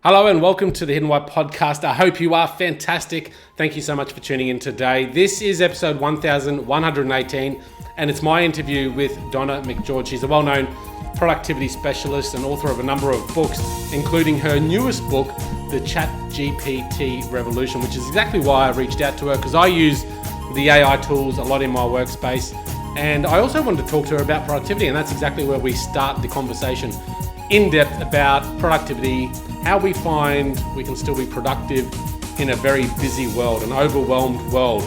Hello and welcome to the Hidden Why podcast. I hope you are fantastic. Thank you so much for tuning in today. This is episode 1118 and it's my interview with Donna McGeorge. She's a well-known productivity specialist and author of a number of books, including her newest book, The ChatGPT Revolution, which is exactly why I reached out to her, because I use the AI tools a lot in my workspace. And I also wanted to talk to her about productivity, and that's exactly where we start the conversation in depth about productivity, how we find we can still be productive in a very busy world, an overwhelmed world.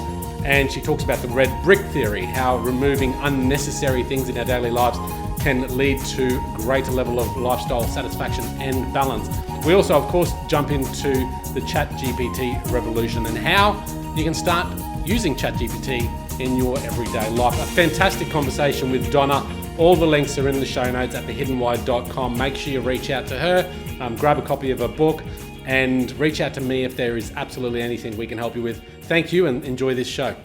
And she talks about the red brick theory, how removing unnecessary things in our daily lives can lead to a greater level of lifestyle satisfaction and balance. We also, of course, jump into the ChatGPT revolution and how you can start using ChatGPT in your everyday life. A fantastic conversation with Donna. All the links are in the show notes at thehiddenwhy.com. Make sure you reach out to her, grab a copy of her book, and reach out to me if there is absolutely anything we can help you with. Thank you and enjoy this show.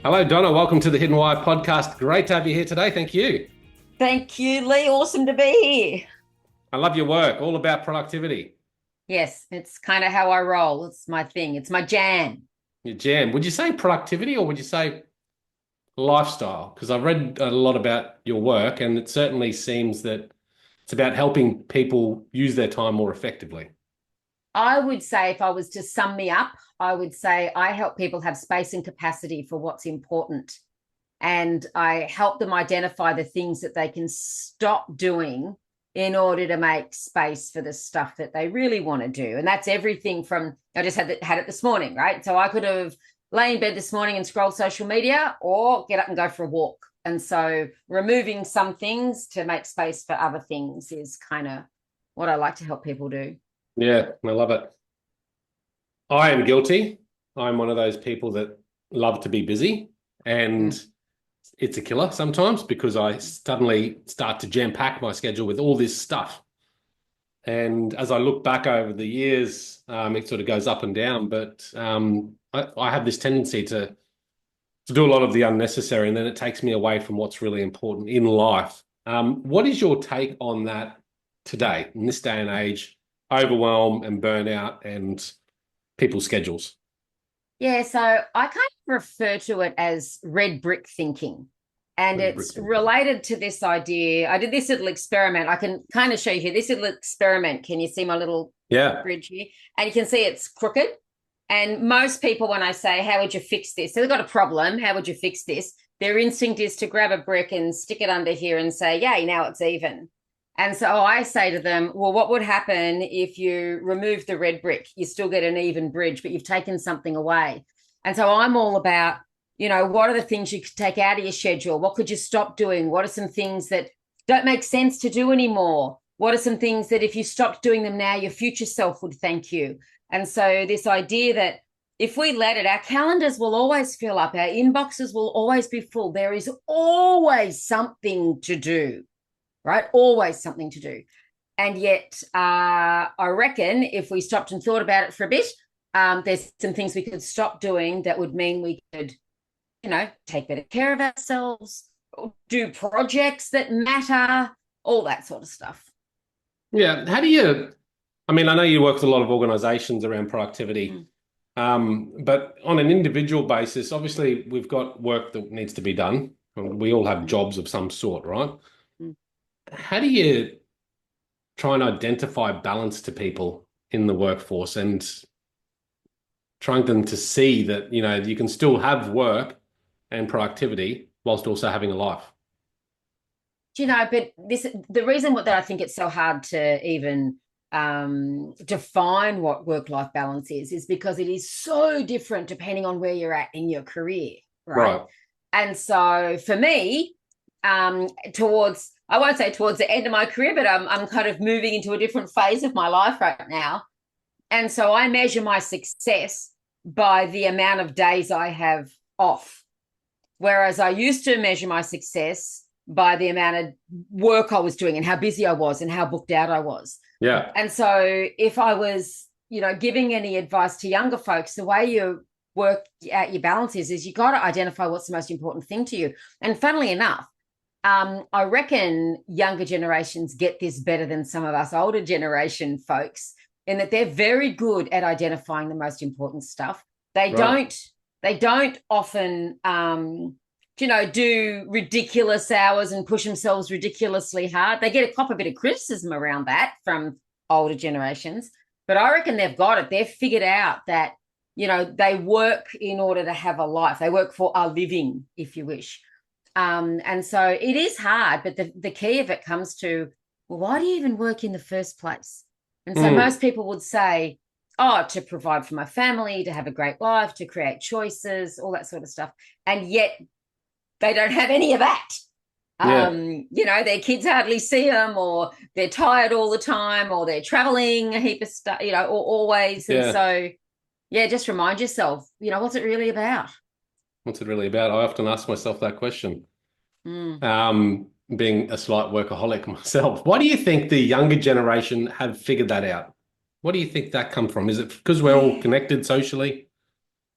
Hello, Donna. Welcome to the Hidden Why podcast. Great to have you here today. Thank you. Thank you, Lee. Awesome to be here. I love your work. All about productivity. Yes, it's kind of how I roll. It's my thing. It's my jam. Your jam. Would you say productivity or would you say lifestyle? Because I've read a lot about your work and it certainly seems that it's about helping people use their time more effectively. I would say, if I was to sum me up, I would say I help people have space and capacity for what's important. And I help them identify the things that they can stop doing in order to make space for the stuff that they really want to do. And that's everything from, I just had it this morning, right? So I could have lay in bed this morning and scroll social media or get up and go for a walk. And so removing some things to make space for other things is kind of what I like to help people do. Yeah, I love it. I am guilty. I'm one of those people that love to be busy, and it's a killer sometimes because I suddenly start to jam pack my schedule with all this stuff. And as I look back over the years, it sort of goes up and down, but I have this tendency to do a lot of the unnecessary, and then it takes me away from what's really important in life. What is your take on that today, in this day and age, overwhelm and burnout and people's schedules? Yeah, so I kind of refer to it as red brick thinking. And it's related to this idea. I did this little experiment. I can kind of show you here. This little experiment. Can you see my little bridge here? And you can see it's crooked. And most people, when I say, how would you fix this? So they've got a problem. How would you fix this? Their instinct is to grab a brick and stick it under here and say, yay, now it's even. And so I say to them, well, what would happen if you remove the red brick? You still get an even bridge, but you've taken something away. And so I'm all about, what are the things you could take out of your schedule? What could you stop doing? What are some things that don't make sense to do anymore? What are some things that if you stopped doing them now, your future self would thank you? And so this idea that if we let it, our calendars will always fill up. Our inboxes will always be full. There is always something to do, right? Always something to do. And yet I reckon if we stopped and thought about it for a bit, there's some things we could stop doing that would mean we could, take better care of ourselves, do projects that matter, all that sort of stuff. Yeah. How do you, I know you work with a lot of organizations around productivity, but on an individual basis, obviously we've got work that needs to be done. We all have jobs of some sort, right? How do you try and identify balance to people in the workforce and trying them to see that, you can still have work and productivity whilst also having a life? But the reason that I think it's so hard to even define what work-life balance is because it is so different depending on where you're at in your career, right? And so for me, I won't say towards the end of my career, but I'm kind of moving into a different phase of my life right now. And so I measure my success by the amount of days I have off. Whereas I used to measure my success by the amount of work I was doing and how busy I was and how booked out I was. Yeah. And so if I was, giving any advice to younger folks, the way you work out your balance is you got to identify what's the most important thing to you. And funnily enough, I reckon younger generations get this better than some of us older generation folks in that they're very good at identifying the most important stuff. They Right. don't often do ridiculous hours and push themselves ridiculously hard. They get a cop a bit of criticism around that from older generations, but I reckon they've got it. They've figured out that, they work in order to have a life. They work for a living, if you wish. And so it is hard, but the key of it comes to, well, why do you even work in the first place? And so most people would say, oh, to provide for my family, to have a great life, to create choices, all that sort of stuff. And yet they don't have any of that. Yeah. Their kids hardly see them, or they're tired all the time, or they're traveling a heap of stuff, always. And so, just remind yourself, what's it really about? What's it really about? I often ask myself that question. Being a slight workaholic myself, why do you think the younger generation have figured that out? What do you think that come from? Is it because we're all connected socially?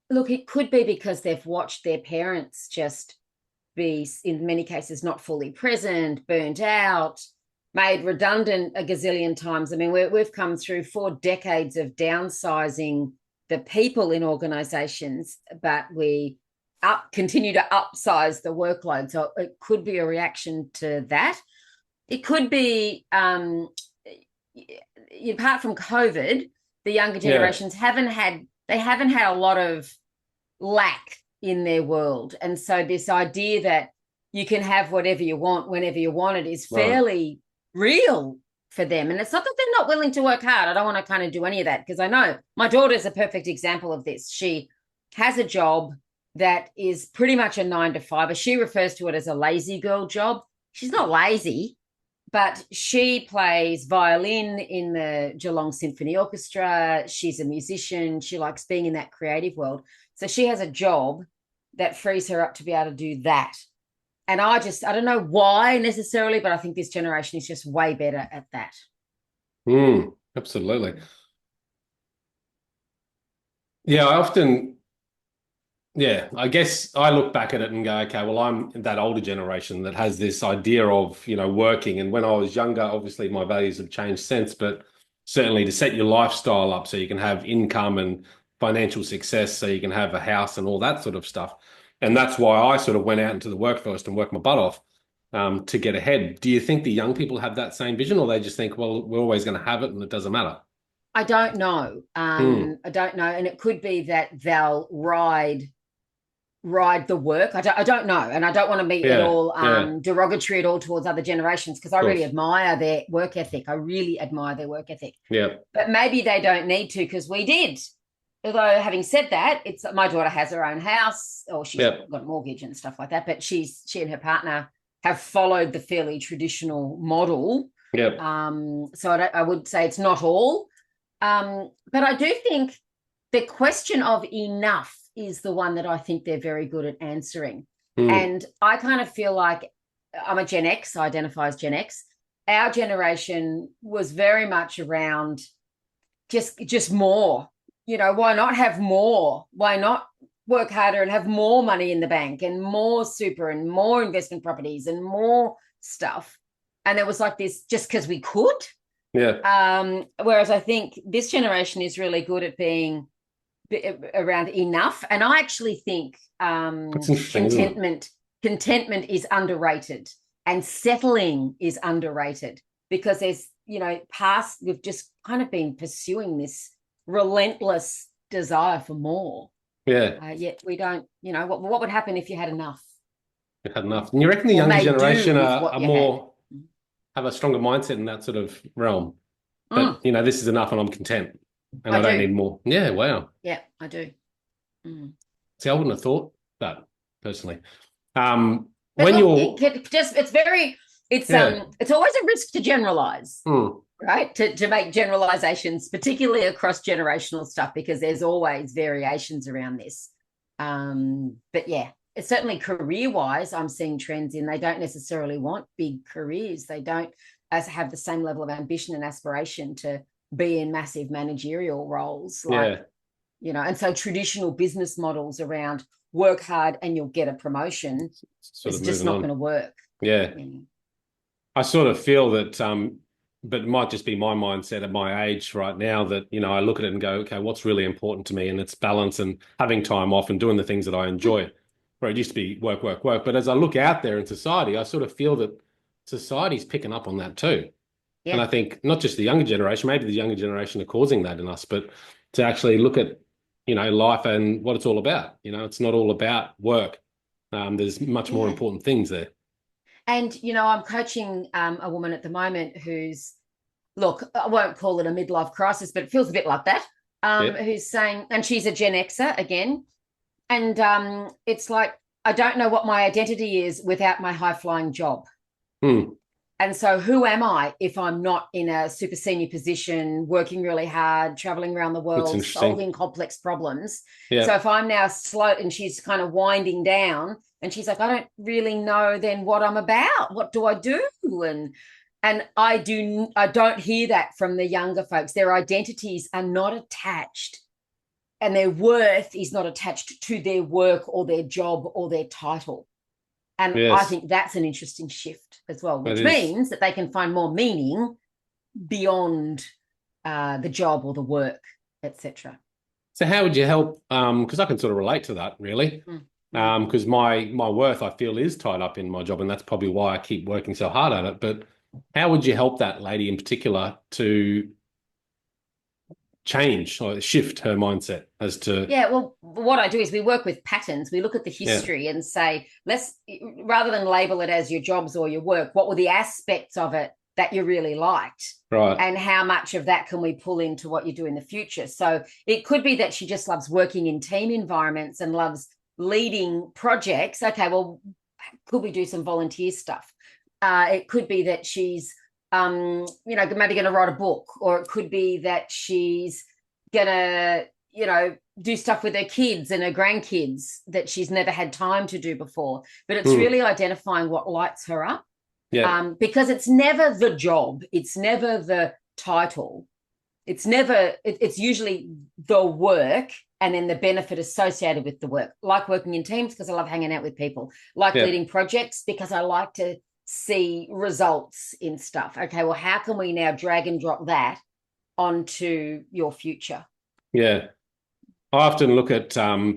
Look, it could be because they've watched their parents just be, in many cases, not fully present, burnt out, made redundant a gazillion times. I mean, we've come through 4 decades of downsizing the people in organizations, but we continue to upsize the workload. So it could be a reaction to that. It could be, apart from COVID, the younger generations haven't had a lot of lack in their world. And so this idea that you can have whatever you want whenever you want it is fairly real for them. And it's not that they're not willing to work hard. I don't want to kind of do any of that, because I know my daughter's a perfect example of this. She has a job that is pretty much a 9 to 5. She refers to it as a lazy girl job. She's not lazy, but she plays violin in the Geelong Symphony Orchestra. She's a musician. She likes being in that creative world. So she has a job that frees her up to be able to do that. And I don't know why necessarily, but I think this generation is just way better at that. Absolutely. Yeah, I guess I look back at it and go, okay, well, I'm that older generation that has this idea of, working. And when I was younger, obviously my values have changed since, but certainly to set your lifestyle up so you can have income and financial success, so you can have a house and all that sort of stuff. And that's why I sort of went out into the workforce and worked my butt off to get ahead. Do you think the young people have that same vision, or they just think, well, we're always going to have it and it doesn't matter? I don't know. I don't know. And it could be that they'll ride the work. I don't know. And I don't want to be at all derogatory at all towards other generations, because I really admire their work ethic. I really admire their work ethic. Yeah. But maybe they don't need to, because we did. Although, having said that, it's my daughter has her own house, or she's got a mortgage and stuff like that. But she and her partner have followed the fairly traditional model. Yep. So I would say it's not all. But I do think the question of enough is the one that I think they're very good at answering. And I kind of feel like I'm a Gen X, I identify as Gen X. Our generation was very much around just more. Why not have more? Why not work harder and have more money in the bank and more super and more investment properties and more stuff? And there was like this just because we could. Yeah. Whereas I think this generation is really good at being around enough. And I actually think contentment is underrated, and settling is underrated, because there's, we've just kind of been pursuing this relentless desire for more. Yeah. Yet we don't, what would happen if you had enough? You had enough. And you reckon the younger generation are more, have a stronger mindset in that sort of realm? But, this is enough and I'm content and I don't need more. Yeah, wow. Yeah, I do. See, I wouldn't have thought that personally. When look, it's always a risk to generalize, right? To make generalizations, particularly across generational stuff, because there's always variations around this. But yeah, it's certainly career-wise, I'm seeing trends in they don't necessarily want big careers. They don't have the same level of ambition and aspiration to be in massive managerial roles, and so traditional business models around work hard and you'll get a promotion is just not going to work. Yeah. I sort of feel that but it might just be my mindset at my age right now that, I look at it and go, okay, what's really important to me? And it's balance and having time off and doing the things that I enjoy. Where it used to be work, work, work. But as I look out there in society, I sort of feel that society's picking up on that too. And I Yeah. think not just the younger generation, maybe the younger generation are causing that in us, but to actually look at, life and what it's all about. It's not all about work. There's much more Yeah. important things there. And, I'm coaching a woman at the moment who's, look, I won't call it a midlife crisis, but it feels a bit like that, Yeah. who's saying, and she's a Gen Xer again. And it's like, I don't know what my identity is without my high flying job. Hmm. And so, who am I if I'm not in a super senior position, working really hard, traveling around the That's world, interesting. solving complex problems? Yeah. So, if I'm now slow and she's kind of winding down, and she's like, I don't really know then what I'm about. What do I do? And I don't hear that from the younger folks. Their identities are not attached, and their worth is not attached to their work or their job or their title. And I Yes, think that's an interesting shift as well, it which is. means that they can find more meaning beyond the job or the work, etc. So how would you help? Because I can sort of relate to that really. Mm. Because my worth I feel is tied up in my job, and that's probably why I keep working so hard at it. But how would you help that lady in particular to change or shift her mindset as to Yeah, well, what I do is we work with patterns. We look at the yeah, history and say, let's, rather than label it as your jobs or your work, what were the aspects of it that you really liked? right, And how much of that can we pull into what you do in the future? So it could be that she just loves working in team environments and loves leading projects. Okay, well, could we do some volunteer stuff? It could be that she's, maybe going to write a book, or it could be that she's going to, do stuff with her kids and her grandkids that she's never had time to do before. But it's hmm, really identifying what lights her up, yeah, because it's never the job, it's never the title, it's usually the work and then the benefit associated with the work, like working in teams because I love hanging out with people, like yeah, leading projects because I like to see results in stuff. Okay, well, how can we now drag and drop that onto your future? yeah. I often look at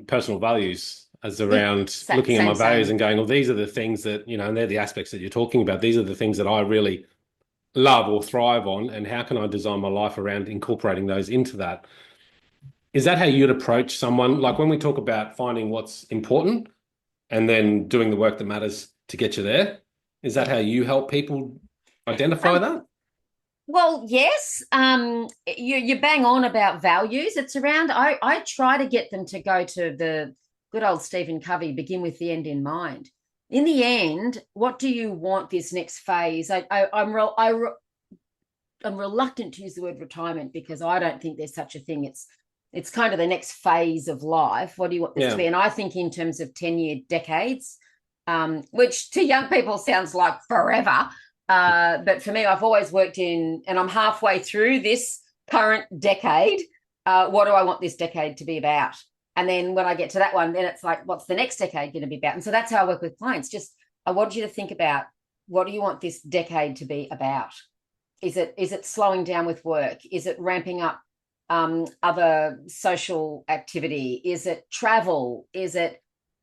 personal values as Yeah, around looking at my values same. and going, well, these are the things that, and they're the aspects that you're talking about. These are the things that I really love or thrive on, and how can I design my life around incorporating those into that? Is that how you'd approach someone? Like when we talk about finding what's important and then doing the work that matters to get you there, is that Yeah. how you help people identify Um, that? well, yes. You bang on about values. It's around. I try to get them to go to the good old Stephen Covey. Begin with the end in mind. In the end, what do you want this next phase? I'm reluctant to use the word retirement because I don't think there's such a thing. It's kind of the next phase of life. What do you want this to Yeah. be? And I think in terms of 10-year decades, which to young people sounds like forever. But for me, I've always worked in, and I'm halfway through this current decade. What do I want this decade to be about? And then when I get to that one, then it's like, what's the next decade going to be about? And so that's how I work with clients. Just, I want you to think about, what do you want this decade to be about? Is it slowing down with work? Is it ramping up other social activity? Is it travel? Is it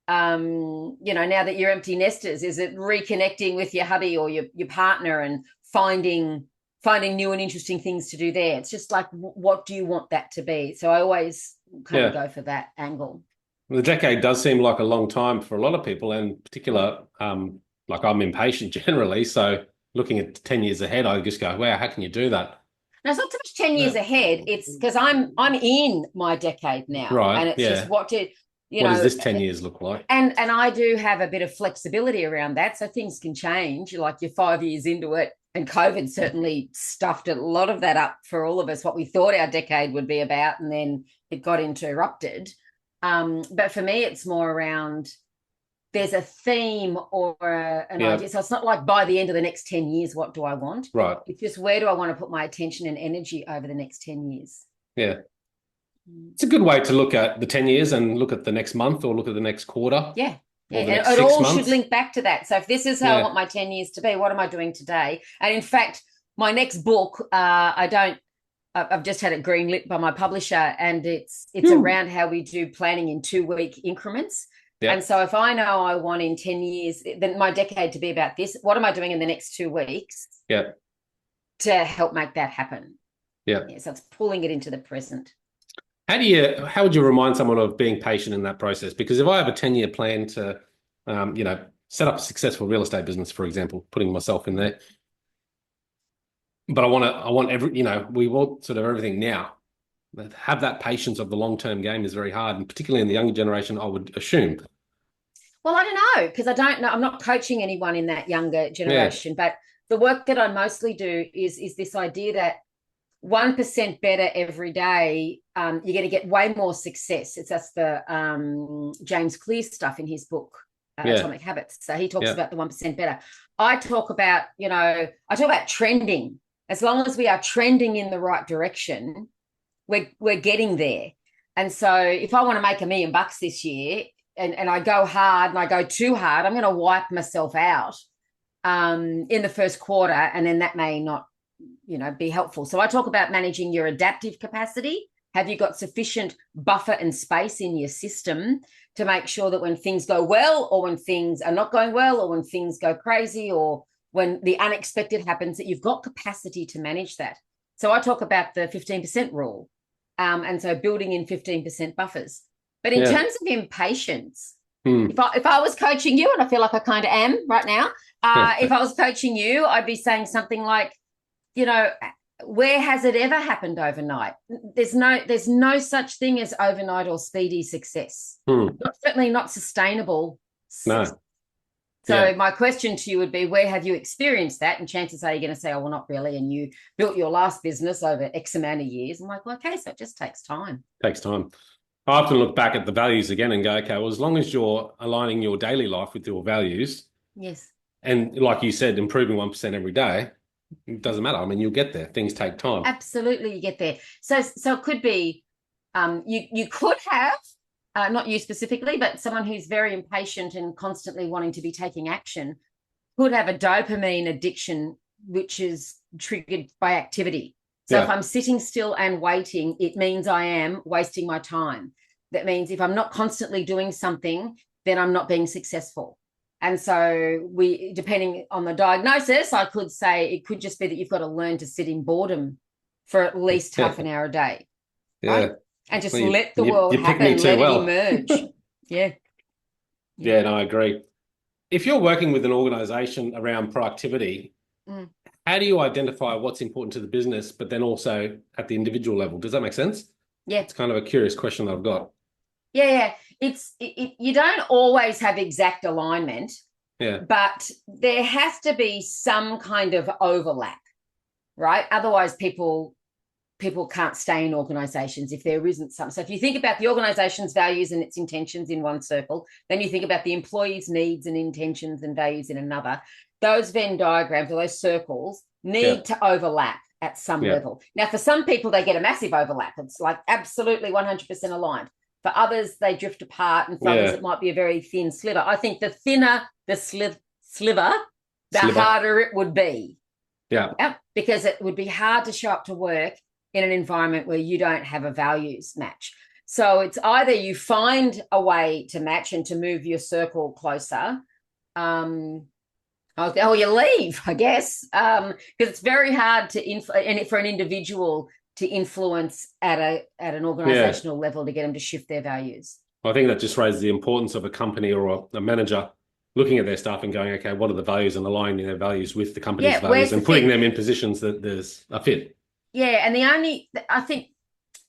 now that you're empty nesters, is it reconnecting with your hubby or your partner and finding new and interesting things to do there? It's just like, what do you want that to be? So I always kind of Yeah. go for that angle. The decade does seem like a long time for a lot of people, and in particular, like I'm impatient generally. So looking at 10 years ahead, I just go, wow, how can you do that? Now, it's not so much 10 years Yeah. ahead. It's because I'm in my decade now. Right. And it's just, Yeah. what did, What does this 10 years look like? and I do have a bit of flexibility around that. So things can change. Like, you're 5 years into it, and COVID certainly stuffed a lot of that up for all of us, what we thought our decade would be about, and then it got interrupted. But for me, it's more around, there's a theme or an Yeah. idea. So it's not like by the end of the next 10 years, what do I want? Right. It's just, where do I want to put my attention and energy over the next 10 years? Yeah. It's a good way to look at the 10 years and look at the next month or look at the next quarter Yeah. Yeah. or the And next it six all should months. link back to that. So if this is how I Yeah. want my 10 years to be, what am I doing today? And in fact, my next book, I've just had it greenlit by my publisher, and it's around how we do planning in 2-week increments. Yeah. And so if I know I want in 10 years, then my decade to be about this, what am I doing in the next 2 weeks? Yeah. To help make that happen. Yeah. So it's pulling it into the present. How would you remind someone of being patient in that process? Because if I have a 10-year plan to, set up a successful real estate business, for example, putting myself in there, but I want we want sort of everything now. But have that patience of the long-term game is very hard, and particularly in the younger generation, I would assume. Well, I don't know, because I don't know. I'm not coaching anyone in that younger generation, but the work that I mostly do is this idea that 1% better every day, you're going to get way more success. That's the James Clear stuff in his book, Atomic Habits. So he talks about the 1% better. I talk about, trending. As long as we are trending in the right direction, we're getting there. And so if I want to make $1 million this year and I go hard and I go too hard, I'm going to wipe myself out in the first quarter, and then that may not be helpful. So I talk about managing your adaptive capacity. Have you got sufficient buffer and space in your system to make sure that when things go well, or when things are not going well, or when things go crazy, or when the unexpected happens, that you've got capacity to manage that? So I talk about the 15% rule. And so building in 15% buffers. But in terms of impatience, if I was coaching you, and I feel like I kind of am right now, if I was coaching you, I'd be saying something like, where has it ever happened overnight? There's no such thing as overnight or speedy success. Certainly not sustainable. No. So my question to you would be, where have you experienced that? And chances are you're going to say, oh, well, not really. And you built your last business over X amount of years. I'm like, well, okay, so it just takes time. Takes time. I often look back at the values again and go, okay, well, as long as you're aligning your daily life with your values. Yes. And like you said, improving 1% every day, it doesn't matter. I mean, you'll get there. Things take time. Absolutely, you get there. So it could be, you could have, not you specifically, but someone who's very impatient and constantly wanting to be taking action could have a dopamine addiction, which is triggered by activity. So if I'm sitting still and waiting, it means I am wasting my time. That means if I'm not constantly doing something, then I'm not being successful. And so depending on the diagnosis, I could say it could just be that you've got to learn to sit in boredom for at least half an hour a day. Right? And just let the world happen, let it emerge. Yeah, no, I agree. If you're working with an organization around productivity, how do you identify what's important to the business, but then also at the individual level? Does that make sense? Yeah. It's kind of a curious question that I've got. Yeah. You don't always have exact alignment, but there has to be some kind of overlap, right? Otherwise, people can't stay in organizations if there isn't some. So if you think about the organization's values and its intentions in one circle, then you think about the employee's needs and intentions and values in another. Those Venn diagrams or those circles need to overlap at some level. Now, for some people, they get a massive overlap. It's like absolutely 100% aligned. For others, they drift apart, and for others, it might be a very thin sliver. I think the thinner the sliver, the harder it would be. Yeah. Because it would be hard to show up to work in an environment where you don't have a values match. So it's either you find a way to match and to move your circle closer, or you leave, I guess, because it's very hard for an individual to influence at an organizational level to get them to shift their values. I think that just raises the importance of a company or a manager looking at their staff and going, okay, what are the values, and aligning their values with the company's values and putting them in positions that there's a fit. Yeah, and I think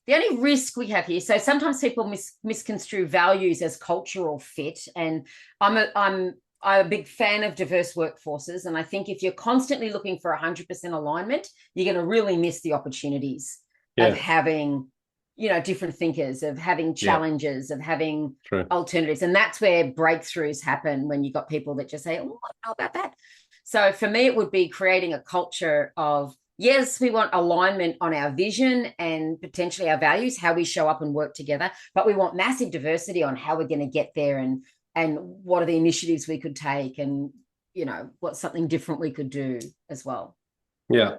the only risk we have here, so sometimes people misconstrue values as cultural fit, and I'm a big fan of diverse workforces, and I think if you're constantly looking for 100% alignment, you're going to really miss the opportunities of having, different thinkers, of having challenges, of having alternatives. And that's where breakthroughs happen, when you've got people that just say, oh, I don't know about that. So for me, it would be creating a culture of, yes, we want alignment on our vision and potentially our values, how we show up and work together, but we want massive diversity on how we're going to get there, and what are the initiatives we could take, and, what's something different we could do as well. Yeah.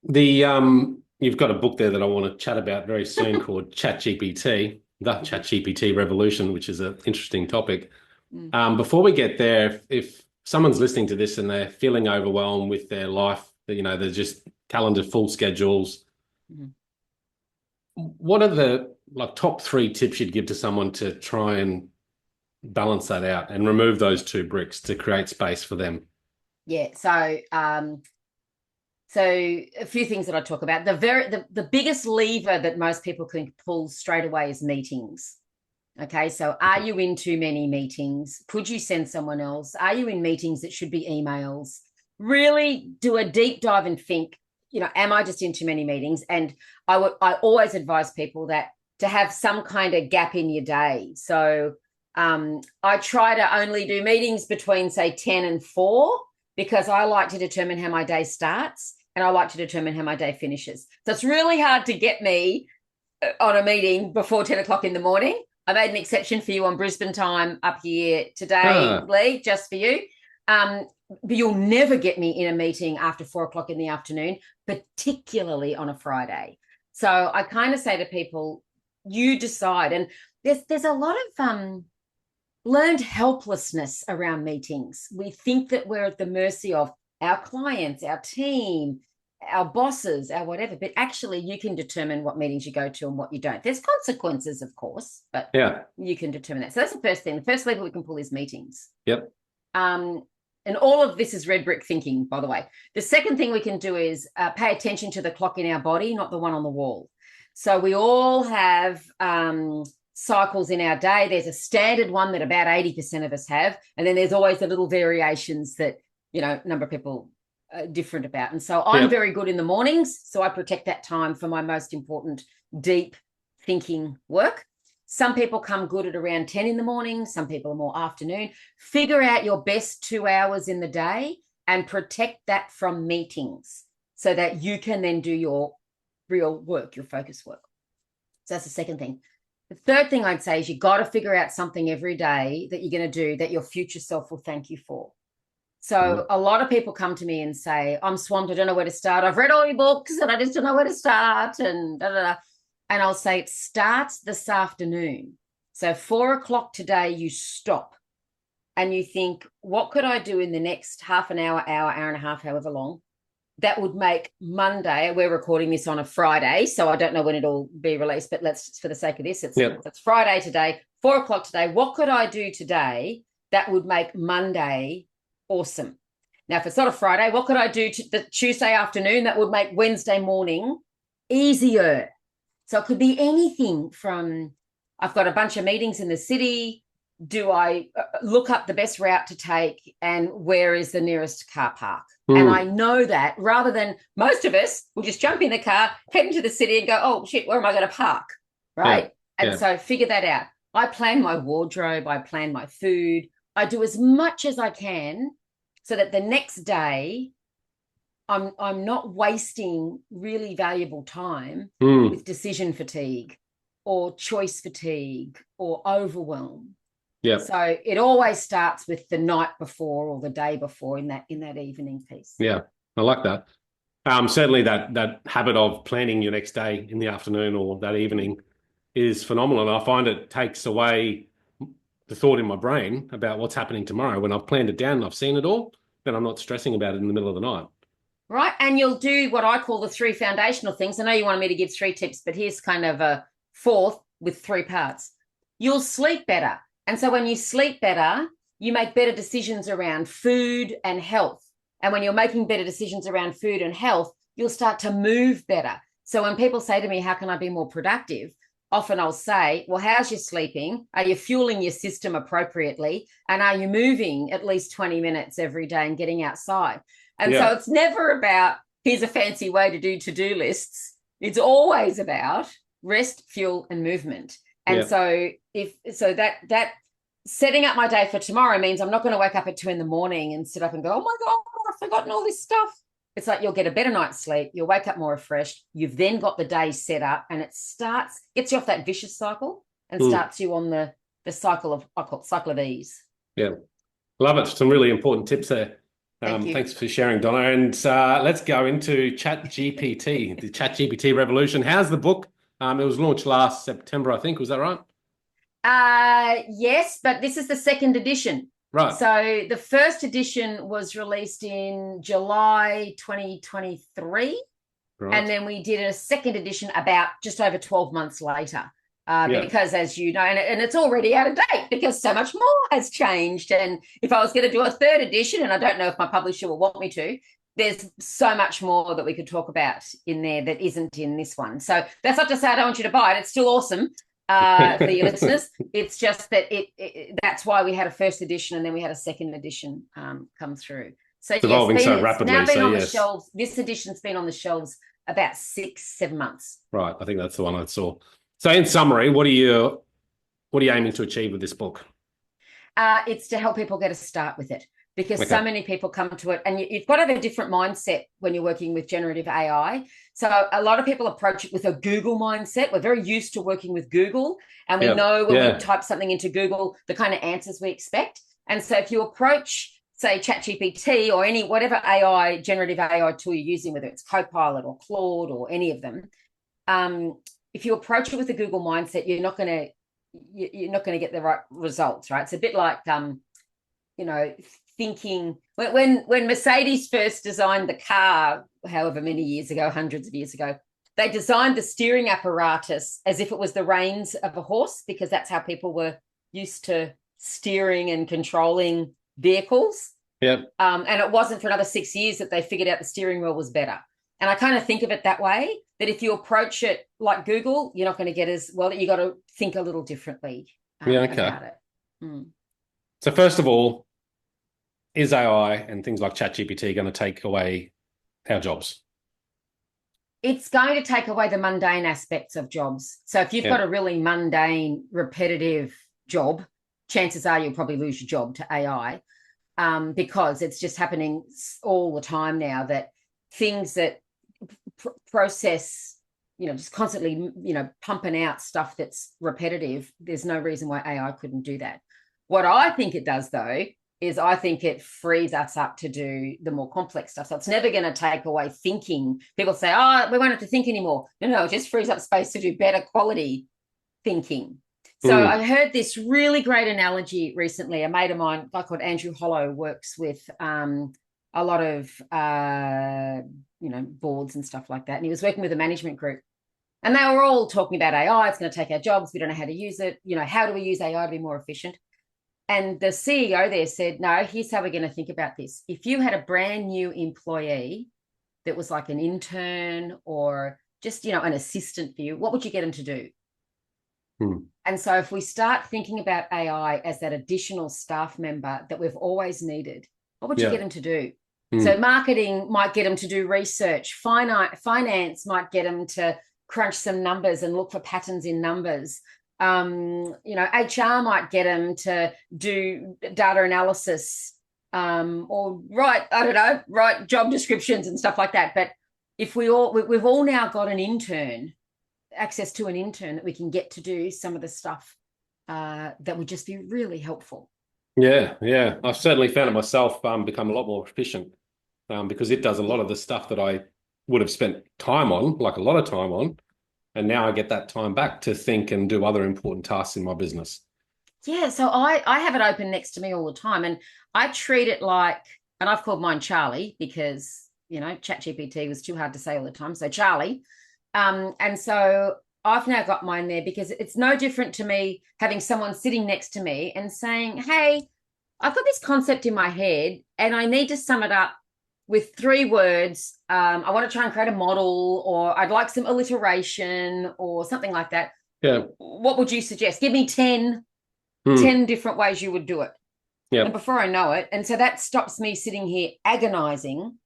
You've got a book there that I want to chat about very soon called ChatGPT, the ChatGPT revolution, which is an interesting topic. Mm. Before we get there, if someone's listening to this and they're feeling overwhelmed with their life, they're just calendar full schedules. Mhm. What are the top three tips you'd give to someone to try and balance that out and remove those two bricks to create space for them? Yeah. So a few things that I talk about. The biggest lever that most people can pull straight away is meetings. Okay, so are you in too many meetings? Could you send someone else? Are you in meetings that should be emails? Really do a deep dive and think, am I just in too many meetings? And I always advise people that to have some kind of gap in your day. So I try to only do meetings between, say, 10 and 4, because I like to determine how my day starts and I like to determine how my day finishes. So it's really hard to get me on a meeting before 10 o'clock in the morning. I made an exception for you on Brisbane time up here today, Lee, just for you. But you'll never get me in a meeting after 4 o'clock in the afternoon, particularly on a Friday. So I kind of say to people, you decide. And there's a lot of learned helplessness around meetings. We think that we're at the mercy of our clients, our team, our bosses, our whatever, but actually you can determine what meetings you go to and what you don't. There's consequences, of course, but you can determine that. So that's the first thing. The first lever we can pull is meetings. Yep. And all of this is red brick thinking, by the way. The second thing we can do is pay attention to the clock in our body, not the one on the wall. So we all have cycles in our day. There's a standard one that about 80% of us have, and then there's always the little variations that a number of people different about. And so I'm very good in the mornings, so I protect that time for my most important deep thinking work. Some people come good at around 10 in the morning, some people are more afternoon. Figure out your best 2 hours in the day and protect that from meetings so that you can then do your real work, your focus work. So that's the second thing. The third thing I'd say is you got to figure out something every day that you're going to do that your future self will thank you for. So a lot of people come to me and say, I'm swamped, I don't know where to start. I've read all your books and I just don't know where to start. And And I'll say it starts this afternoon. So 4 o'clock today, you stop and you think, what could I do in the next half an hour, hour and a half, however long, that would make Monday, we're recording this on a Friday, so I don't know when it'll be released, but let's, for the sake of this, it's Friday today, 4 o'clock today. What could I do today that would make Monday awesome? Now, if it's not a Friday, what could I do the Tuesday afternoon that would make Wednesday morning easier? So it could be anything from, I've got a bunch of meetings in the city. Do I look up the best route to take and where is the nearest car park? And I know that rather than most of us will just jump in the car, head into the city and go, oh, shit, where am I going to park? Right. And so figure that out. I plan my wardrobe. I plan my food. I do as much as I can so that the next day I'm not wasting really valuable time with decision fatigue or choice fatigue or overwhelm. Yeah. So it always starts with the night before or the day before in that evening piece. Yeah, I like that. Certainly that habit of planning your next day in the afternoon or that evening is phenomenal. And I find it takes away the thought in my brain about what's happening tomorrow. When I've planned it down and I've seen it all, then I'm not stressing about it in the middle of the night. Right. And you'll do what I call the 3 foundational things. I know you wanted me to give 3 tips, but here's kind of a 4th with 3 parts. You'll sleep better. And so when you sleep better, you make better decisions around food and health. And when you're making better decisions around food and health, you'll start to move better. So when people say to me, how can I be more productive? Often I'll say, well, how's your sleeping? Are you fueling your system appropriately? And are you moving at least 20 minutes every day and getting outside? And so it's never about, here's a fancy way to do to-do lists. It's always about rest, fuel, and movement. And so that setting up my day for tomorrow means I'm not going to wake up at 2 a.m. and sit up and go, oh my God, I've forgotten all this stuff. It's like you'll get a better night's sleep. You'll wake up more refreshed. You've then got the day set up and it gets you off that vicious cycle and starts you on the cycle of, I call it cycle of ease. Yeah. Love it. Some really important tips there. Thank you. Thanks for sharing, Donna. And let's go into ChatGPT, the ChatGPT revolution. How's the book? It was launched last September, I think. Was that right? Yes, but this is the second edition. Right. So the first edition was released in July 2023. Right. And then we did a second edition about just over 12 months later. Because, as you know, and it's already out of date because so much more has changed. And if I was going to do a third edition, and I don't know if my publisher will want me to, there's so much more that we could talk about in there that isn't in this one. So that's not to say I don't want you to buy it. It's still awesome for your listeners. It's just that that's why we had a first edition and then we had a second edition come through. So it's evolving so rapidly. Now been on the shelves. This edition's been on the shelves about 6-7 months. Right. I think that's the one I saw. So in summary, what are you aiming to achieve with this book? It's to help people get a start with it because so many people come to it and you've got to have a different mindset when you're working with generative AI. So a lot of people approach it with a Google mindset. We're very used to working with Google and we know when we type something into Google, the kind of answers we expect. And so if you approach, say, ChatGPT or whatever generative AI tool you're using, whether it's Copilot or Claude or any of them, if you approach it with a Google mindset, you're not going to get the right results, right? It's a bit like, thinking when Mercedes first designed the car, however many years ago, hundreds of years ago, they designed the steering apparatus as if it was the reins of a horse because that's how people were used to steering and controlling vehicles. Yeah. And it wasn't for another 6 years that they figured out the steering wheel was better. And I kind of think of it that way, that if you approach it like Google, you're not going to get as well. You got to think a little differently about it. So first of all, is AI and things like ChatGPT going to take away our jobs? It's going to take away the mundane aspects of jobs. So if you've got a really mundane, repetitive job, chances are you'll probably lose your job to AI because it's just happening all the time now that things that process, just constantly, pumping out stuff that's repetitive, there's no reason why AI couldn't do that. What I think it does, though, is I think it frees us up to do the more complex stuff. So it's never going to take away thinking. People say, we won't have to think anymore. No, it just frees up space to do better quality thinking. So I heard this really great analogy recently. A mate of mine, a guy called Andrew Hollow, works with a lot of, boards and stuff like that. And he was working with a management group. And they were all talking about AI. It's going to take our jobs. We don't know how to use it. How do we use AI to be more efficient? And the CEO there said, no, here's how we're going to think about this. If you had a brand new employee that was like an intern or just, an assistant for you, what would you get them to do? And so if we start thinking about AI as that additional staff member that we've always needed, what would you get them to do? So marketing might get them to do research. Finance might get them to crunch some numbers and look for patterns in numbers. HR might get them to do data analysis or write job descriptions and stuff like that. But if we've all now got access to an intern that we can get to do some of the stuff that would just be really helpful. Yeah. I've certainly found it myself become a lot more efficient because it does a lot of the stuff that I would have spent time on, like a lot of time on. And now I get that time back to think and do other important tasks in my business. Yeah, so I have it open next to me all the time. And I treat it like, and I've called mine Charlie because, ChatGPT was too hard to say all the time. So Charlie. And so I've now got mine there because it's no different to me having someone sitting next to me and saying, hey, I've got this concept in my head and I need to sum it up with 3 words. I want to try and create a model, or I'd like some alliteration or something like that. Yeah. What would you suggest? Give me 10 different ways you would do it. Yeah. And before I know it. And so that stops me sitting here agonizing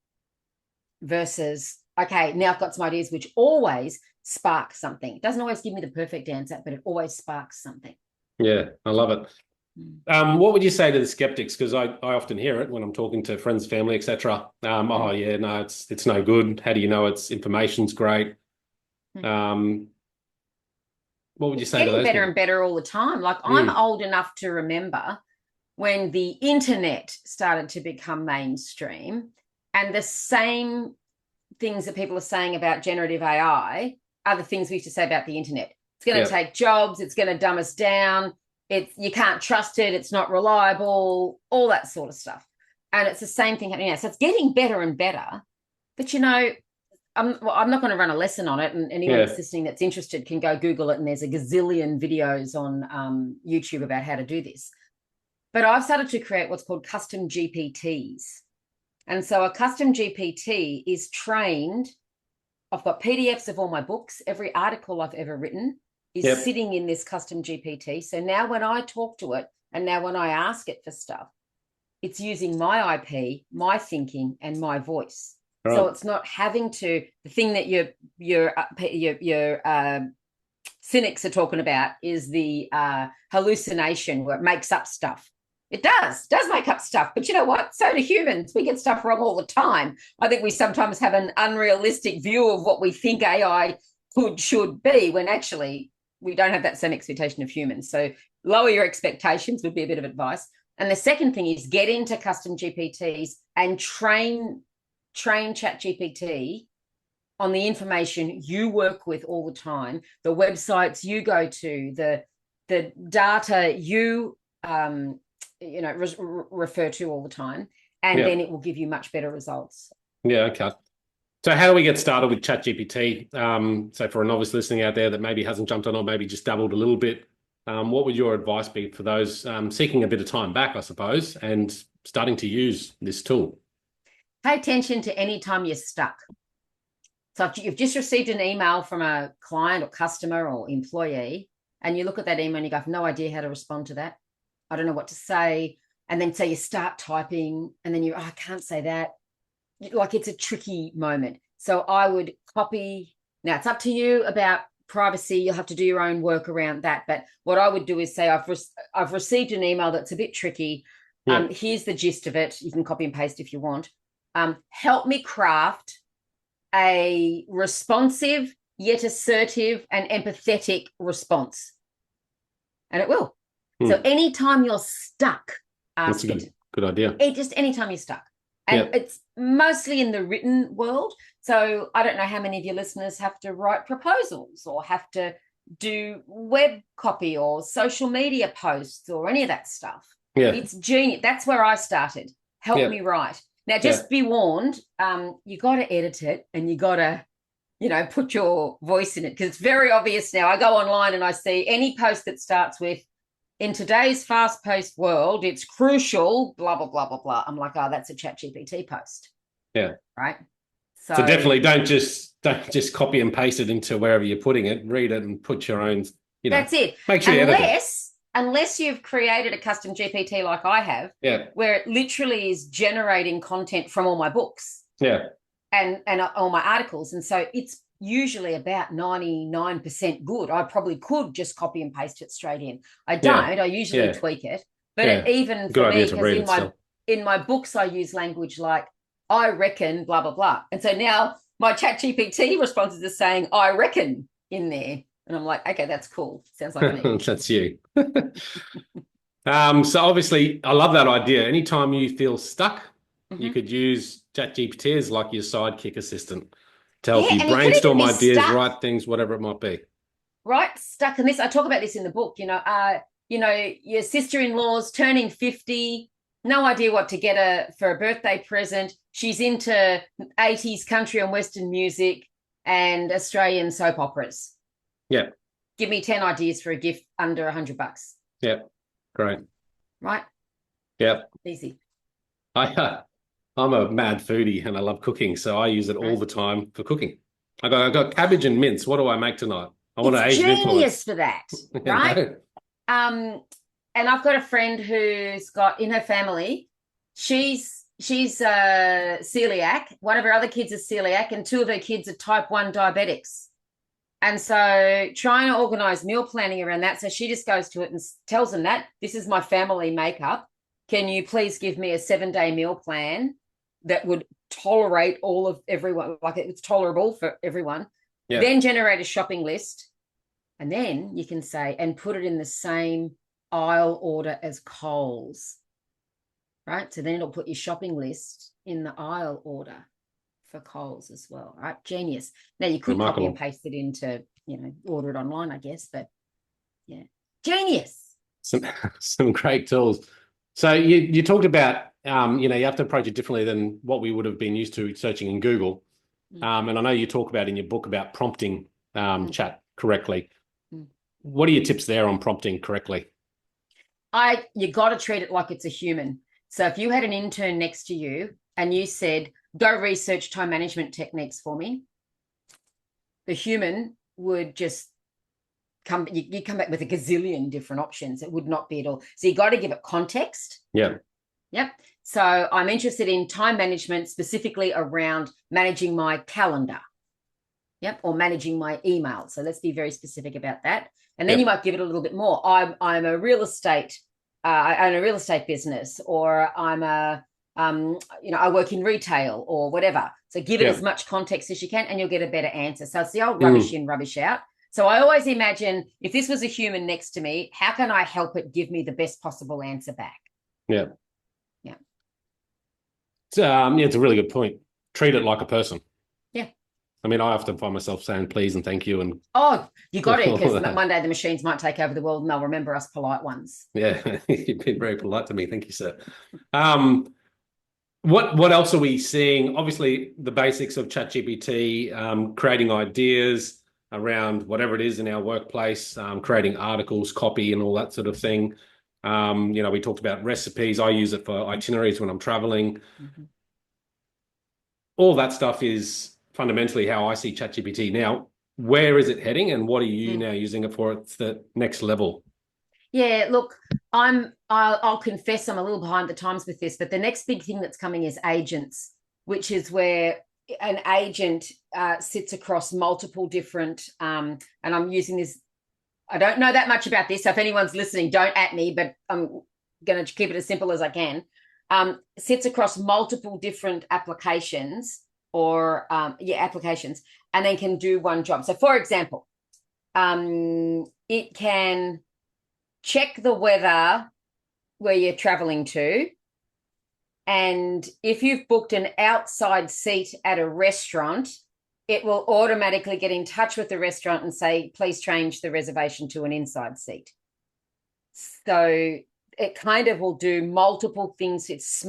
versus, okay, now I've got some ideas which always spark something. It doesn't always give me the perfect answer, but it always sparks something. Yeah, I love it. What would you say to the skeptics? Because I often hear it when I'm talking to friends, family, etc. It's no good. How do you know its information's great? What would you say to those? Getting better and better all the time. Like I'm old enough to remember when the internet started to become mainstream, and the same things that people are saying about generative AI are the things we used to say about the internet. It's going to take jobs. It's going to dumb us down. You can't trust it. It's not reliable, all that sort of stuff. And it's the same thing happening now. So it's getting better and better. But, I'm not going to run a lesson on it. And anyone that's listening that's interested can go Google it. And there's a gazillion videos on YouTube about how to do this. But I've started to create what's called custom GPTs. And so a custom GPT is trained. I've got PDFs of all my books. Every article I've ever written is sitting in this custom GPT. So now when I talk to it and now when I ask it for stuff, it's using my IP, my thinking, and my voice. Right. So it's not having to, the thing that your cynics are talking about is the hallucination where it makes up stuff. It does make up stuff. But you know what? So do humans. We get stuff wrong all the time. I think we sometimes have an unrealistic view of what we think AI should be, when actually we don't have that same expectation of humans. So lower your expectations would be a bit of advice. And the second thing is get into custom GPTs and train ChatGPT on the information you work with all the time, the websites you go to, the data you refer to all the time, and then it will give you much better results. Yeah, okay. So how do we get started with ChatGPT? So for a novice listening out there that maybe hasn't jumped on or maybe just dabbled a little bit, what would your advice be for those seeking a bit of time back, I suppose, and starting to use this tool? Pay attention to any time you're stuck. So if you've just received an email from a client or customer or employee, and you look at that email and you go, I have no idea how to respond to that. I don't know what to say. And then so you start typing and then I can't say that. Like, it's a tricky moment. So I would copy. Now it's up to you about privacy. You'll have to do your own work around that. But what I would do is say, I've received an email that's a bit tricky. Here's the gist of it. You can copy and paste if you want. Help me craft a responsive yet assertive and empathetic response. And it will. So anytime you're stuck, ask it. Good idea. Just anytime you're stuck. And it's mostly in the written world. So I don't know how many of your listeners have to write proposals or have to do web copy or social media posts or any of that stuff. Yeah. It's genius. That's where I started. Help me write. Now, just be warned, you got to edit it and you got to, put your voice in it, because it's very obvious now. I go online and I see any post that starts with, in today's fast-paced world, it's crucial, blah, blah, blah, blah, blah. I'm like, oh, that's a ChatGPT post. Yeah. Right? So definitely don't just copy and paste it into wherever you're putting it. Read it and put your own, That's it. Make sure you edit it. Unless you've created a custom GPT like I have, where it literally is generating content from all my books. Yeah. And all my articles. And so it's usually about 99% good. I probably could just copy and paste it straight in. I don't. I usually tweak it. But even for me, because in my books, I use language like, I reckon, blah, blah, blah. And so now my ChatGPT responses are saying, I reckon in there. And I'm like, okay, that's cool. Sounds like me. That's you. So obviously, I love that idea. Anytime you feel stuck, you could use ChatGPT as like your sidekick assistant to help you brainstorm ideas, write things, whatever it might be. Right, stuck in this. I talk about this in the book. Your sister-in-law's turning 50. No idea what to get her for a birthday present. She's into 80s country and Western music and Australian soap operas. Yeah. Give me 10 ideas for a gift under $100. Yeah. Great. Right? Yeah. Easy. I'm a mad foodie and I love cooking, so I use it all the time for cooking. I got cabbage and mince. What do I make tonight? I want to Asian influence. Genius for that, right? And I've got a friend who's got in her family, she's celiac. One of her other kids is celiac, and two of her kids are type 1 diabetics. And so trying to organize meal planning around that. So she just goes to it and tells them that this is my family makeup. Can you please give me a 7-day meal plan that would tolerate all of everyone, like it's tolerable for everyone? Yeah. Then generate a shopping list. And then you can say, and put it in the same aisle order as Coles. right? So then it'll put your shopping list in the aisle order for Coles as well, right? Genius. Now you could copy and paste it into, order it online, I guess, but yeah, genius. Some great tools. So you talked about, you have to approach it differently than what we would have been used to searching in Google. And I know you talk about in your book about prompting chat correctly. What are your tips there on prompting correctly? You got to treat it like it's a human. So if you had an intern next to you and you said, go research time management techniques for me, the human would just you come back with a gazillion different options. It would not be at all. So you got to give it context. Yeah. Yep. So I'm interested in time management, specifically around managing my calendar. Yep. Or managing my email. So let's be very specific about that. And then you might give it a little bit more. I'm a real estate, I own a real estate business, or I work in retail or whatever. So give it as much context as you can and you'll get a better answer. So it's the old rubbish in, rubbish out. So I always imagine if this was a human next to me, how can I help it give me the best possible answer back? Yeah. Yeah. It's a really good point. Treat it like a person. Yeah. I mean, I often find myself saying please and thank you. You got it, because one day the machines might take over the world and they'll remember us polite ones. Yeah, you've been very polite to me. Thank you, sir. What else are we seeing? Obviously, the basics of ChatGPT, creating ideas around whatever it is in our workplace, creating articles, copy, and all that sort of thing. We talked about recipes. I use it for itineraries when I'm traveling. Mm-hmm. All that stuff is fundamentally how I see ChatGPT now. Where is it heading, and what are you now using it for? It's the next level. Yeah, look, I'll confess I'm a little behind the times with this, but the next big thing that's coming is agents, which is where an agent sits across multiple different, and I'm using this, I don't know that much about this, so if anyone's listening, don't at me, but I'm going to keep it as simple as I can. Sits across multiple different applications applications, and then can do one job. So for example, it can check the weather where you're traveling to, and if you've booked an outside seat at a restaurant, it will automatically get in touch with the restaurant and say, please change the reservation to an inside seat. So it kind of will do multiple things. It's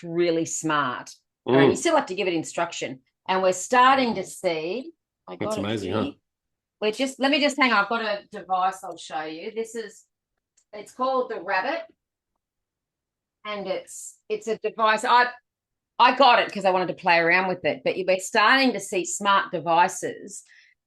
really smart. And you still have to give it instruction. And we're starting to see. That's amazing, huh? Let me just hang on. I've got a device I'll show you. It's called the Rabbit. And it's a device. I got it because I wanted to play around with it. But we're starting to see smart devices.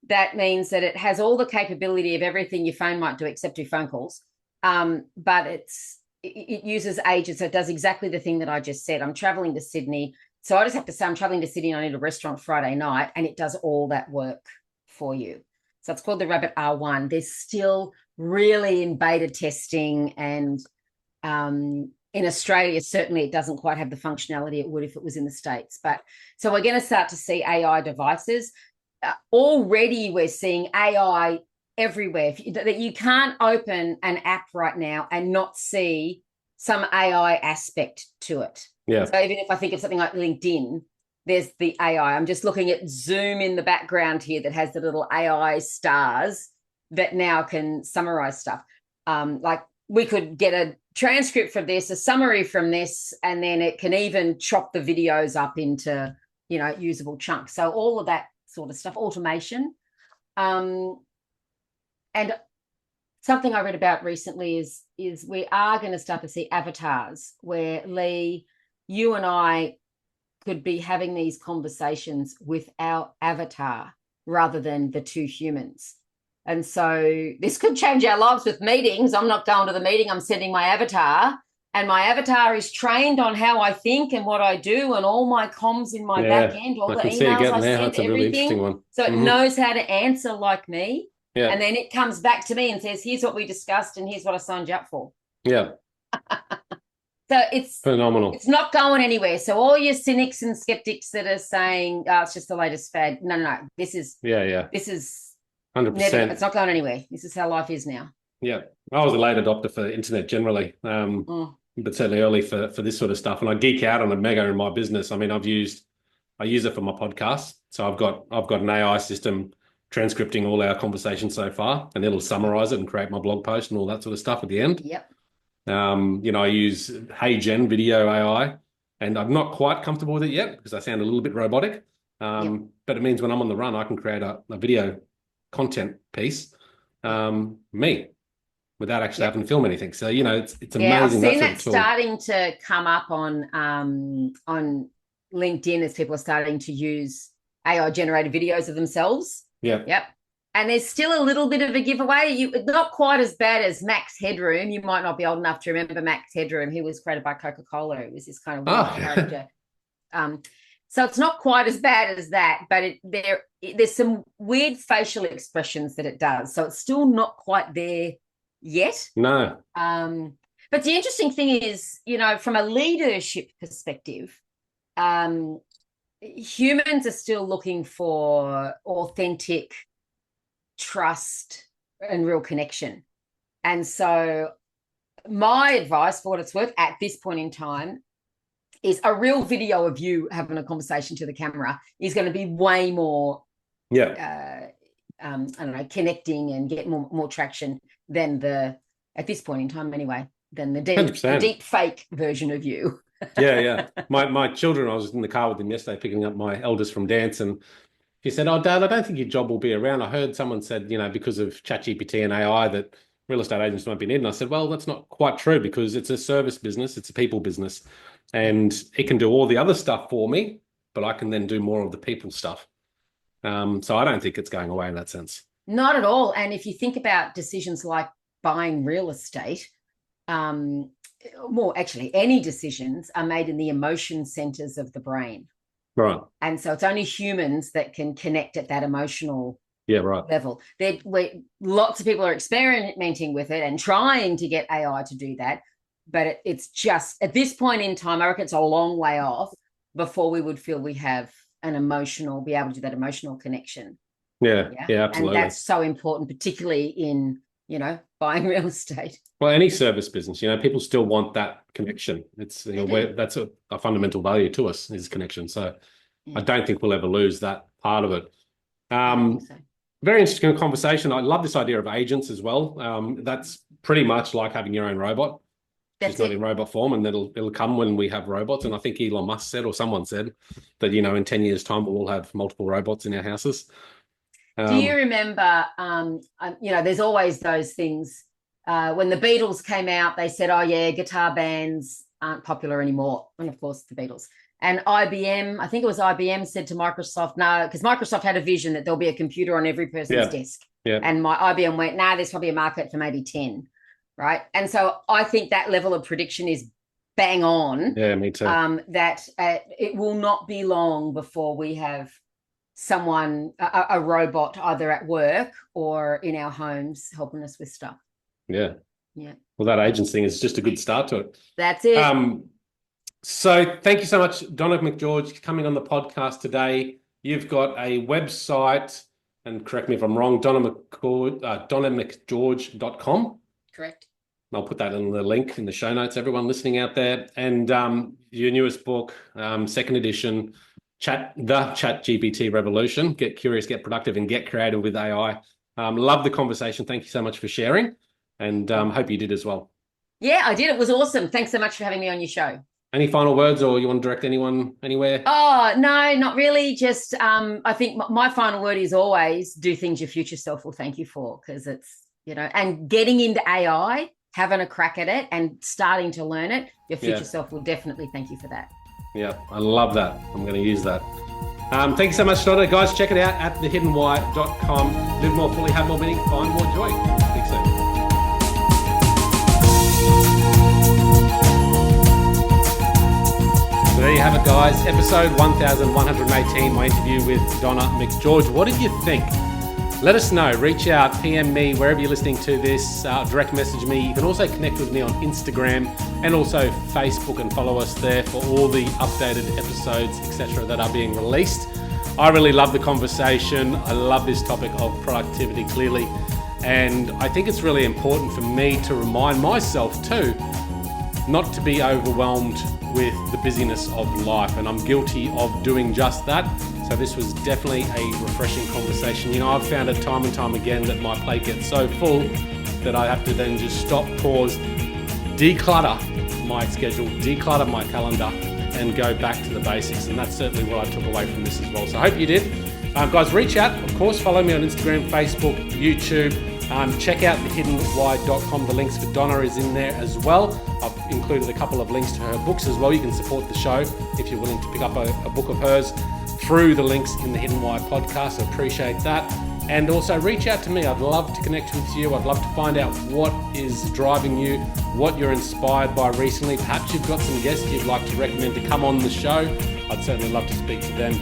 That means that it has all the capability of everything your phone might do except do phone calls. But it uses agents. So it does exactly the thing that I just said. I'm traveling to Sydney. So I just have to say I'm traveling to Sydney and I need a restaurant Friday night, and it does all that work for you. So it's called the Rabbit R1. They're still really in beta testing, and in Australia, certainly it doesn't quite have the functionality it would if it was in the States. But so we're going to start to see AI devices. Already we're seeing AI everywhere. That you can't open an app right now and not see some AI aspect to it. Yeah. So even if I think of something like LinkedIn, there's the AI. I'm just looking at Zoom in the background here that has the little AI stars that now can summarize stuff. Like we could get a transcript from this, a summary from this, and then it can even chop the videos up into, usable chunks. So all of that sort of stuff, automation. And something I read about recently is we are going to start to see avatars where, Lee, you and I could be having these conversations with our avatar rather than the two humans. And so this could change our lives with meetings. I'm not going to the meeting. I'm sending my avatar, and my avatar is trained on how I think and what I do and all my comms in my back end, all the emails I send, everything. Really interesting one. So it knows how to answer like me. Yeah. And then it comes back to me and says, here's what we discussed and here's what I signed you up for. Yeah. So it's phenomenal. It's not going anywhere. So all your cynics and skeptics that are saying, it's just the latest fad. No. This is 100%. It's not going anywhere. This is how life is now. Yeah. I was a late adopter for the internet generally. but certainly early for this sort of stuff. And I geek out on it mega in my business. I mean, I use it for my podcast. So I've got an AI system transcripting all our conversations so far, and it'll summarize it and create my blog post and all that sort of stuff at the end. Yep. I use HeyGen video AI, and I'm not quite comfortable with it yet because I sound a little bit robotic. But it means when I'm on the run, I can create a video content piece, me, without actually having to film anything. So, it's amazing. I've seen that starting to come up on LinkedIn as people are starting to use AI generated videos of themselves. Yep. And there's still a little bit of a giveaway. Not quite as bad as Max Headroom. You might not be old enough to remember Max Headroom. He was created by Coca-Cola. It was this kind of weird character. So it's not quite as bad as that, but there's some weird facial expressions that it does. So it's still not quite there yet. No. But the interesting thing is, from a leadership perspective, humans are still looking for authentic trust and real connection. And so my advice, for what it's worth, at this point in time, is a real video of you having a conversation to the camera is going to be way more, I don't know, connecting and get more traction than at this point in time anyway, than the deep fake version of you. Yeah. My children, I was in the car with them yesterday picking up my eldest from dance, and he said, "Oh, Dad, I don't think your job will be around. I heard someone said, because of ChatGPT and AI that real estate agents won't be needed." And I said, "Well, that's not quite true because it's a service business. It's a people business. And it can do all the other stuff for me, but I can then do more of the people stuff." So I don't think it's going away in that sense. Not at all. And if you think about decisions like buying real estate, actually any decisions are made in the emotion centers of the brain. Right. And so it's only humans that can connect at that emotional level. Lots of people are experimenting with it and trying to get AI to do that. But it's just, at this point in time, I reckon it's a long way off before we would feel we have be able to do that emotional connection. Yeah, absolutely. And that's so important, particularly in, buying real estate. Well, any service business, people still want that connection. It's that's a fundamental value to us, is connection. So I don't think we'll ever lose that part of it. Very interesting conversation. I love this idea of agents as well. That's pretty much like having your own robot. It's not in robot form, and it'll come when we have robots. And I think Elon Musk said, or someone said, that in 10 years' time we'll all have multiple robots in our houses. Do you remember? There's always those things. When the Beatles came out, they said, "Oh yeah, guitar bands aren't popular anymore." And of course, the Beatles. And IBM, I think it was IBM, said to Microsoft, "No," because Microsoft had a vision that there'll be a computer on every person's desk. Yeah. And IBM went, "Nah, there's probably a market for maybe 10." Right. And so I think that level of prediction is bang on. Yeah, me too. That it will not be long before we have someone, a robot, either at work or in our homes helping us with stuff. Yeah. Well, that agents thing is just a good start to it. That's it. So thank you so much, Donna McGeorge, coming on the podcast today. You've got a website, and correct me if I'm wrong, donnamcgeorge.com. Correct. I'll put that in the link in the show notes, everyone listening out there. And your newest book, second edition, the ChatGPT Revolution. Get curious, get productive, and get creative with AI. Love the conversation. Thank you so much for sharing, and hope you did as well. Yeah, I did. It was awesome. Thanks so much for having me on your show. Any final words, or you want to direct anyone anywhere? Oh, no, not really. Just I think my final word is always do things your future self will thank you for, because it's, and getting into AI, having a crack at it and starting to learn it, your future self will definitely thank you for that. Yeah, I love that. I'm going to use that. Thank you so much, Donna. Guys, check it out at thehiddenwhy.com. Live more fully, have more meaning, find more joy. Speak soon. So there you have it, guys. Episode 1118, my interview with Donna McGeorge. What did you think? Let us know. Reach out, PM me, wherever you're listening to this, direct message me. You can also connect with me on Instagram and also Facebook, and follow us there for all the updated episodes, etc., that are being released. I really love the conversation. I love this topic of productivity, clearly. And I think it's really important for me to remind myself too not to be overwhelmed with the busyness of life, and I'm guilty of doing just that. So this was definitely a refreshing conversation. You know, I've found it time and time again that my plate gets so full that I have to then just stop, pause, declutter my schedule, declutter my calendar, and go back to the basics. And that's certainly what I took away from this as well. So I hope you did. Guys, reach out, of course, follow me on Instagram, Facebook, YouTube. Check out thehiddenwhy.com. The links for Donna is in there as well. I've included a couple of links to her books as well. You can support the show if you're willing to pick up a book of hers through the links in the Hidden Why podcast. I appreciate that. And also reach out to me. I'd love to connect with you. I'd love to find out what is driving you, what you're inspired by recently. Perhaps you've got some guests you'd like to recommend to come on the show. I'd certainly love to speak to them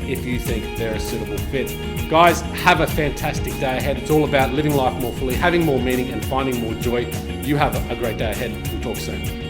if you think they're a suitable fit. Guys, have a fantastic day ahead. It's all about living life more fully, having more meaning, and finding more joy. You have a great day ahead. We'll talk soon.